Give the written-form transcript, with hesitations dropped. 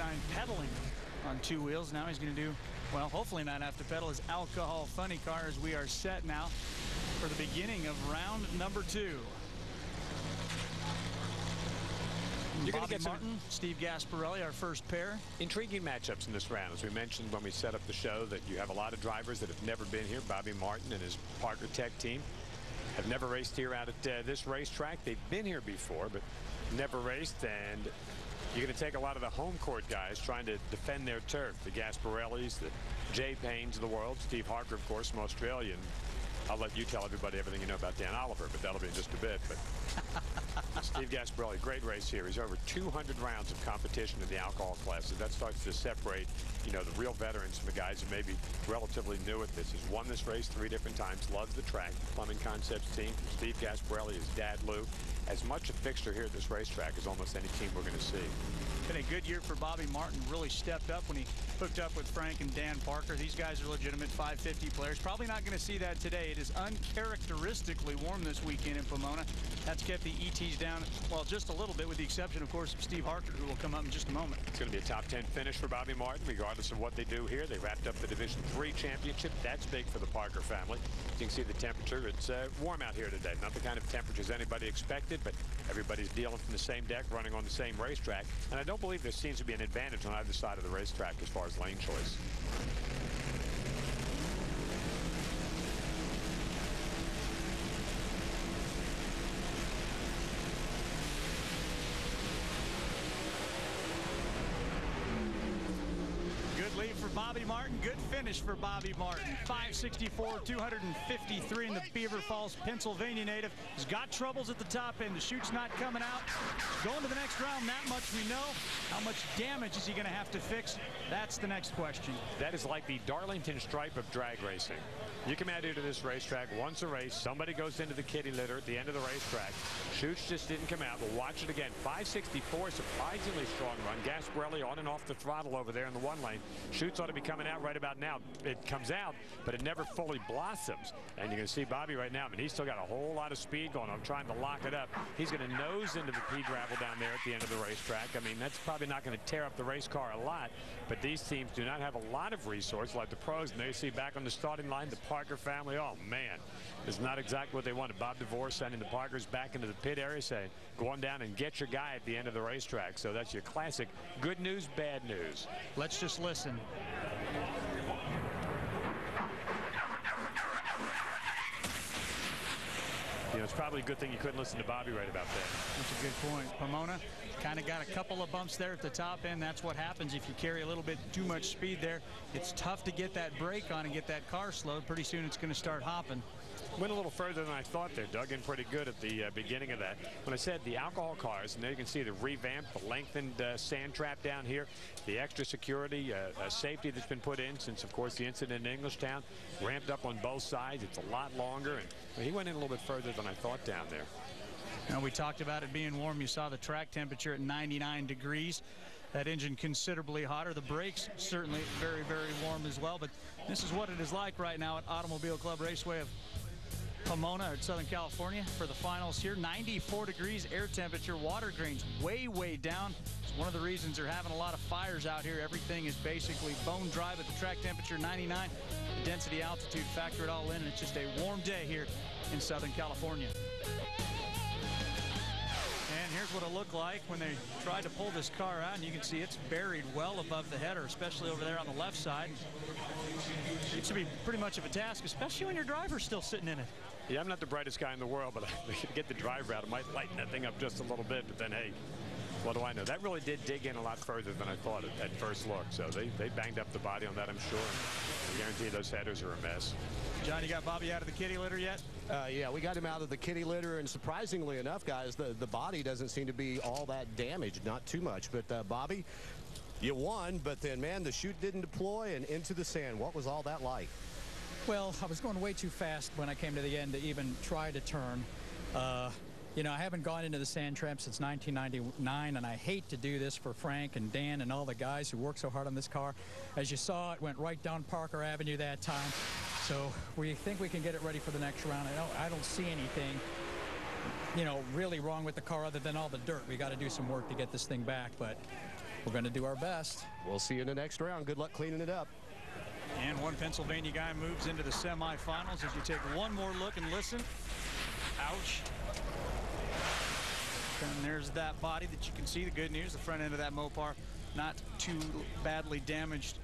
99 pedaling on 2 wheels. Now he's going to do, well, hopefully not have to pedal his alcohol funny car, as we are set now for the beginning of round number 2. You're going to Bobby get Martin, Steve Gasperrelli, our first pair. Intriguing matchups in this round. As we mentioned when we set up the show, that you have a lot of drivers that have never been here. Bobby Martin and his Parker Tech team have never raced here out at this racetrack. They've been here before, but never raced. And you're going to take a lot of the home court guys trying to defend their turf. The Gasperrellis, the Jay Paynes of the world. Steve Harker, of course, from Australia. And I'll let you tell everybody everything you know about Dan Oliver, but that'll be in just a bit. But Steve Gasperrelli, great race here. He's over 200 rounds of competition in the alcohol classes. That starts to separate, you know, the real veterans from the guys who may be relatively new at this. He's won this race 3 different times, loves the track. The Plumbing Concepts team from Steve Gasperrelli, his dad Lou. As much a fixture here at this racetrack as almost any team we're going to see. Been a good year for Bobby Martin. Really stepped up when he hooked up with Frank and Dan Parker. These guys are legitimate 550 players. Probably not going to see that today. It is uncharacteristically warm this weekend in Pomona. That's kept the ETs down, well, just a little bit, with the exception, of course, of Steve Harker, who will come up in just a moment. It's going to be a top 10 finish for Bobby Martin, regardless of what they do here. They wrapped up the Division III championship. That's big for the Parker family. You can see the temperature. It's warm out here today. Not the kind of temperatures anybody expected, but everybody's dealing from the same deck, running on the same racetrack. And I don't believe there seems to be an advantage on either side of the racetrack as far as lane choice. Good lead for Bobby Martin. Good finish for Bobby Martin. 564, 253 in the Beaver Falls, Pennsylvania native. He's got troubles at the top end. The chute's not coming out. Going to the next round, that much we know. How much damage is he going to have to fix? That's the next question. That is like the Darlington stripe of drag racing. You come out here to this racetrack once a race, somebody goes into the kitty litter at the end of the racetrack. Chutes just didn't come out. We'll watch it again. 564, surprisingly strong run. Gasperrelli on and off the throttle over there in the 1 lane. Chutes ought to be coming out right about now. It comes out, but it never fully blossoms. And you're going to see Bobby right now, but he's still got a whole lot of speed going on, trying to lock it up. He's going to nose into the pea gravel down there at the end of the racetrack. I mean, that's probably not going to tear up the race car a lot, but these teams do not have a lot of resources like the pros. And there you see back on the starting line, the Parker family. Oh, man, it's not exactly what they wanted. Bob DeVore sending the Parkers back into the pit area, saying, go on down and get your guy at the end of the racetrack. So that's your classic good news, bad news. Let's just listen. You know, it's probably a good thing you couldn't listen to Bobby right about that. That's a good point. Pomona kind of got a couple of bumps there at the top end. That's what happens if you carry a little bit too much speed there. It's tough to get that brake on and get that car slowed. Pretty soon it's going to start hopping. Went a little further than I thought there. Dug in pretty good at the beginning of that. When I said the alcohol cars, and there you can see the revamped, the lengthened sand trap down here, the extra security, safety that's been put in since, of course, the incident in Englishtown, ramped up on both sides. It's a lot longer, and he went in a little bit further than I thought down there. Now, we talked about it being warm. You saw the track temperature at 99 degrees. That engine considerably hotter. The brakes certainly very, very warm as well. But this is what it is like right now at Automobile Club Raceway of Pomona at Southern California for the finals here. 94 degrees air temperature. Water grains way, way down. It's one of the reasons they're having a lot of fires out here. Everything is basically bone dry, but the track temperature 99. The density altitude factor it all in, and it's just a warm day here in Southern California. And here's what it looked like when they tried to pull this car out, and you can see it's buried well above the header, especially over there on the left side. It should be pretty much of a task, especially when your driver's still sitting in it. Yeah, I'm not the brightest guy in the world, but to get the driver out, it might lighten that thing up just a little bit, but then, hey, what do I know? That really did dig in a lot further than I thought at first look. So they banged up the body on that, I'm sure. And I guarantee those headers are a mess. John, you got Bobby out of the kitty litter yet? Yeah, we got him out of the kitty litter, and surprisingly enough, guys, the body doesn't seem to be all that damaged, not too much. But Bobby, you won, but then, man, the chute didn't deploy and into the sand. What was all that like? Well, I was going way too fast when I came to the end to even try to turn. You know, I haven't gone into the sand trap since 1999, and I hate to do this for Frank and Dan and all the guys who worked so hard on this car. As you saw, it went right down Parker Avenue that time. So we think we can get it ready for the next round. I don't see anything, you know, really wrong with the car other than all the dirt. We got to do some work to get this thing back, but we're going to do our best. We'll see you in the next round. Good luck cleaning it up. And one Pennsylvania guy moves into the semifinals as you take one more look and listen. Ouch. And there's that body that you can see. The good news, the front end of that Mopar not too badly damaged